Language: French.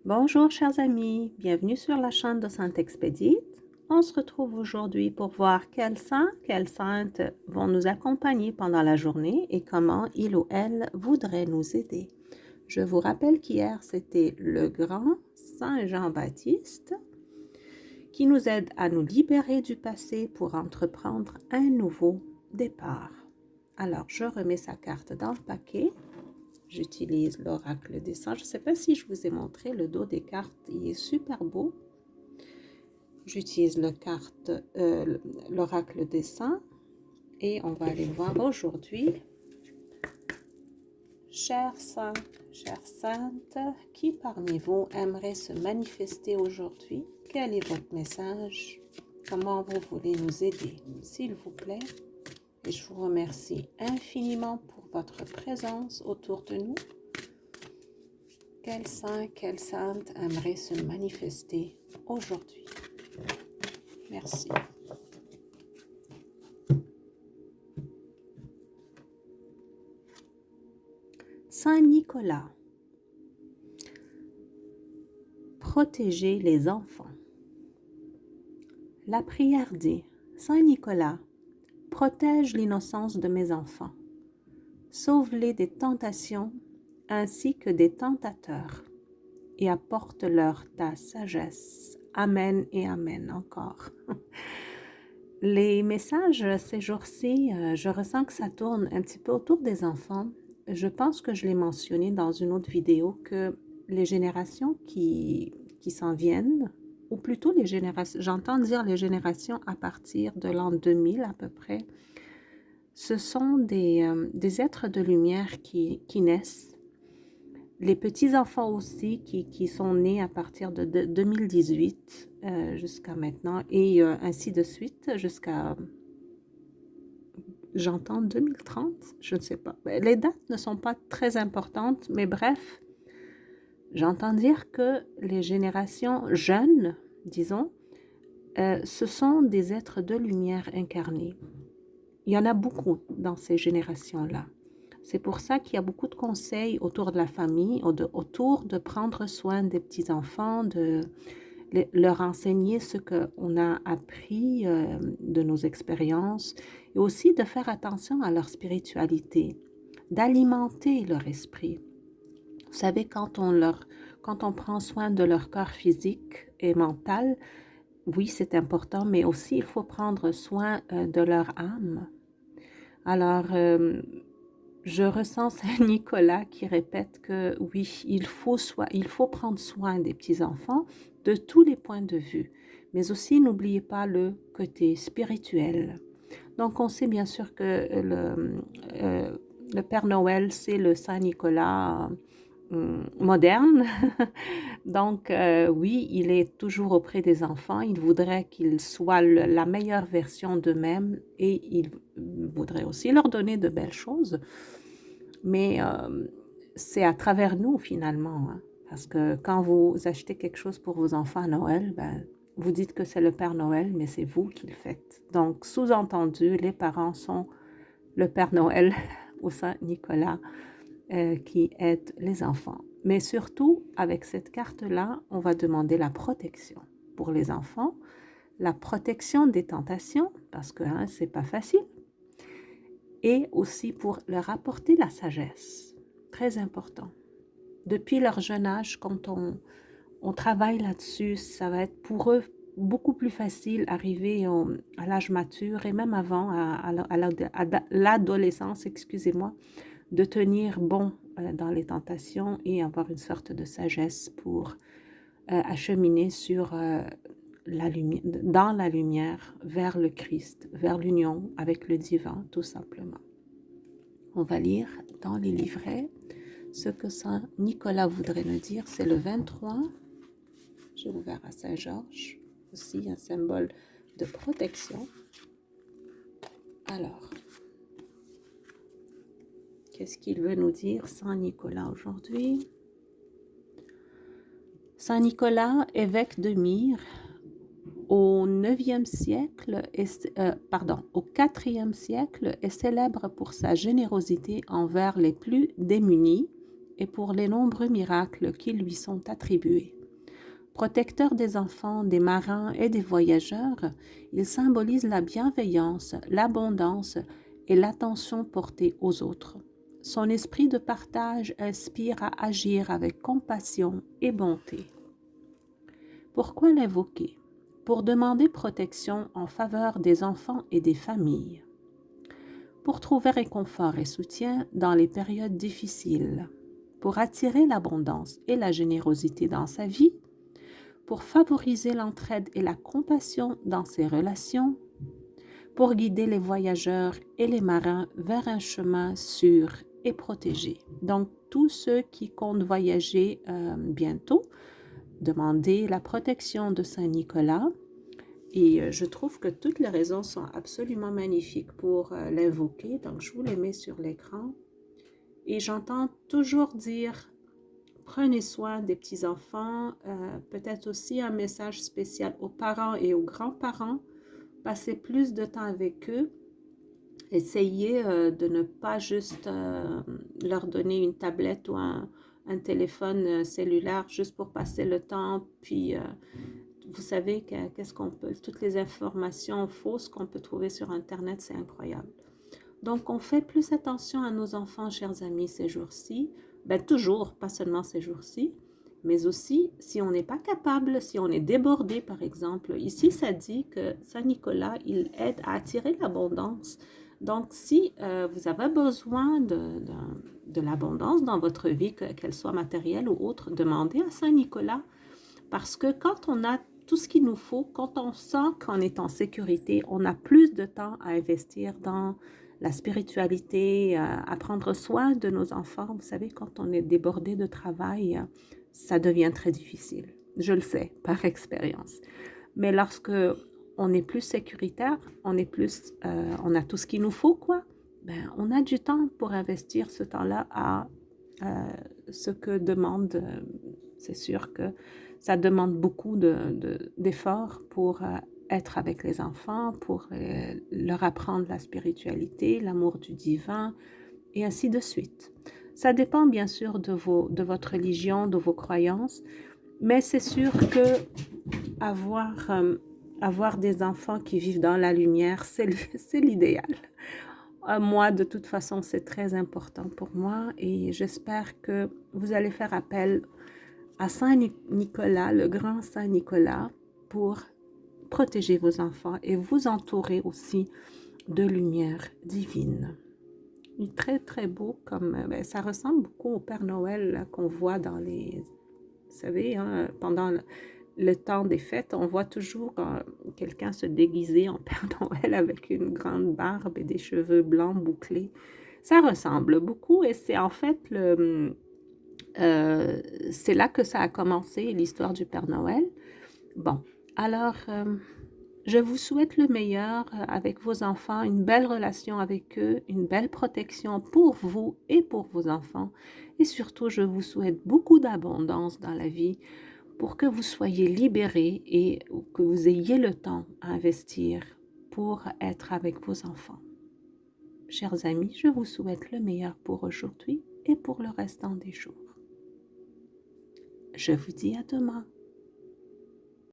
Bonjour chers amis, bienvenue sur la chaîne de Sainte Expédite. On se retrouve aujourd'hui pour voir quels saints, quelles saintes vont nous accompagner pendant la journée et comment il ou elle voudrait nous aider. Je vous rappelle qu'hier c'était le grand Saint Jean-Baptiste qui nous aide à nous libérer du passé pour entreprendre un nouveau départ. Alors je remets sa carte dans le paquet. J'utilise l'oracle des saints. Je ne sais pas si je vous ai montré le dos des cartes. Il est super beau. J'utilise l'oracle des saints. Et on va aller voir aujourd'hui. Chers saints, chères saintes, qui parmi vous aimerait se manifester aujourd'hui? Quel est votre message? Comment vous voulez nous aider? S'il vous plaît. Et je vous remercie infiniment pour votre présence autour de nous. Quel saint, quelle sainte aimerait se manifester aujourd'hui? Merci. Saint Nicolas, protégez les enfants. La prière dit: Saint Nicolas, protège l'innocence de mes enfants. Sauve-les des tentations ainsi que des tentateurs et apporte-leur ta sagesse. Amen et amen encore. Les messages ces jours-ci, je ressens que ça tourne un petit peu autour des enfants. Je pense que je l'ai mentionné dans une autre vidéo que les générations qui s'en viennent, ou plutôt les générations, j'entends dire les générations à partir de l'an 2000 à peu près, ce sont des êtres de lumière qui naissent. Les petits-enfants aussi qui sont nés à partir de 2018 jusqu'à maintenant et ainsi de suite jusqu'à, j'entends 2030, je ne sais pas. Les dates ne sont pas très importantes, mais bref, j'entends dire que les générations jeunes, disons, ce sont des êtres de lumière incarnés. Il y en a beaucoup dans ces générations-là. C'est pour ça qu'il y a beaucoup de conseils autour de la famille, autour de prendre soin des petits-enfants, de leur enseigner ce qu'on a appris de nos expériences et aussi de faire attention à leur spiritualité, d'alimenter leur esprit. Vous savez, quand on prend soin de leur corps physique et mental, oui, c'est important, mais aussi il faut prendre soin de leur âme. Alors, je ressens Saint Nicolas qui répète que oui, il faut prendre soin des petits-enfants de tous les points de vue, mais aussi n'oubliez pas le côté spirituel. Donc, on sait bien sûr que le Père Noël, c'est le Saint Nicolas moderne. Donc, oui, il est toujours auprès des enfants. Il voudrait qu'ils soient la meilleure version d'eux-mêmes et il voudrait aussi leur donner de belles choses. Mais c'est à travers nous, finalement. Hein, parce que quand vous achetez quelque chose pour vos enfants à Noël, ben, vous dites que c'est le Père Noël, mais c'est vous qui le faites. Donc, sous-entendu, les parents sont le Père Noël au Saint Nicolas qui aide les enfants. Mais surtout, avec cette carte-là, on va demander la protection pour les enfants, la protection des tentations, parce que hein, c'est pas facile, et aussi pour leur apporter la sagesse, très important. Depuis leur jeune âge, quand on travaille là-dessus, ça va être pour eux beaucoup plus facile arriver à l'âge mature et même avant, à l'adolescence, excusez-moi, de tenir bon dans les tentations et avoir une sorte de sagesse pour acheminer sur dans la lumière vers le Christ, vers l'union avec le divin, tout simplement. On va lire dans les livrets ce que Saint Nicolas voudrait nous dire. C'est le 23. J'ai ouvert à Saint-Georges, aussi un symbole de protection. Alors, qu'est-ce qu'il veut nous dire, Saint Nicolas, aujourd'hui? Saint Nicolas, évêque de Myre, au 9e siècle, au 4e siècle, est célèbre pour sa générosité envers les plus démunis et pour les nombreux miracles qui lui sont attribués. Protecteur des enfants, des marins et des voyageurs, il symbolise la bienveillance, l'abondance et l'attention portée aux autres. Son esprit de partage inspire à agir avec compassion et bonté. Pourquoi l'invoquer? Pour demander protection en faveur des enfants et des familles. Pour trouver réconfort et soutien dans les périodes difficiles. Pour attirer l'abondance et la générosité dans sa vie. Pour favoriser l'entraide et la compassion dans ses relations. Pour guider les voyageurs et les marins vers un chemin sûr et protégé. Donc, tous ceux qui comptent voyager bientôt, demandez la protection de Saint Nicolas. Et je trouve que toutes les raisons sont absolument magnifiques pour l'invoquer. Donc, je vous les mets sur l'écran. Et j'entends toujours dire, prenez soin des petits-enfants. Peut-être aussi un message spécial aux parents et aux grands-parents. Passez plus de temps avec eux. Essayez de ne pas juste leur donner une tablette ou un téléphone cellulaire juste pour passer le temps. Puis, vous savez qu'est-ce qu'on peut, toutes les informations fausses qu'on peut trouver sur Internet, c'est incroyable. Donc, on fait plus attention à nos enfants, chers amis, ces jours-ci. Ben, toujours, pas seulement ces jours-ci, mais aussi si on n'est pas capable, si on est débordé, par exemple. Ici, ça dit que Saint Nicolas, il aide à attirer l'abondance. Donc, si vous avez besoin de l'abondance dans votre vie, qu'elle soit matérielle ou autre, demandez à Saint Nicolas. Parce que quand on a tout ce qu'il nous faut, quand on sent qu'on est en sécurité, on a plus de temps à investir dans la spiritualité, à prendre soin de nos enfants. Vous savez, quand on est débordé de travail, ça devient très difficile. Je le sais par expérience. Mais lorsque on est plus sécuritaire, on a tout ce qu'il nous faut, quoi. Ben, on a du temps pour investir ce temps-là à ce que demande. C'est sûr que ça demande beaucoup d'efforts pour être avec les enfants, pour leur apprendre la spiritualité, l'amour du divin, et ainsi de suite. Ça dépend bien sûr de votre religion, de vos croyances, mais c'est sûr que avoir des enfants qui vivent dans la lumière, c'est l'idéal. Moi, de toute façon, c'est très important pour moi et j'espère que vous allez faire appel à Saint Nicolas, le grand Saint Nicolas, pour protéger vos enfants et vous entourer aussi de lumière divine. Il est très très beau, ça ressemble beaucoup au Père Noël qu'on voit dans les... Vous savez, hein, pendant le temps des fêtes, on voit toujours quelqu'un se déguiser en Père Noël avec une grande barbe et des cheveux blancs bouclés. Ça ressemble beaucoup et c'est en fait c'est là que ça a commencé, l'histoire du Père Noël. Bon, alors je vous souhaite le meilleur avec vos enfants, une belle relation avec eux, une belle protection pour vous et pour vos enfants. Et surtout, je vous souhaite beaucoup d'abondance dans la vie pour que vous soyez libérés et que vous ayez le temps à investir pour être avec vos enfants. Chers amis, je vous souhaite le meilleur pour aujourd'hui et pour le restant des jours. Je vous dis à demain.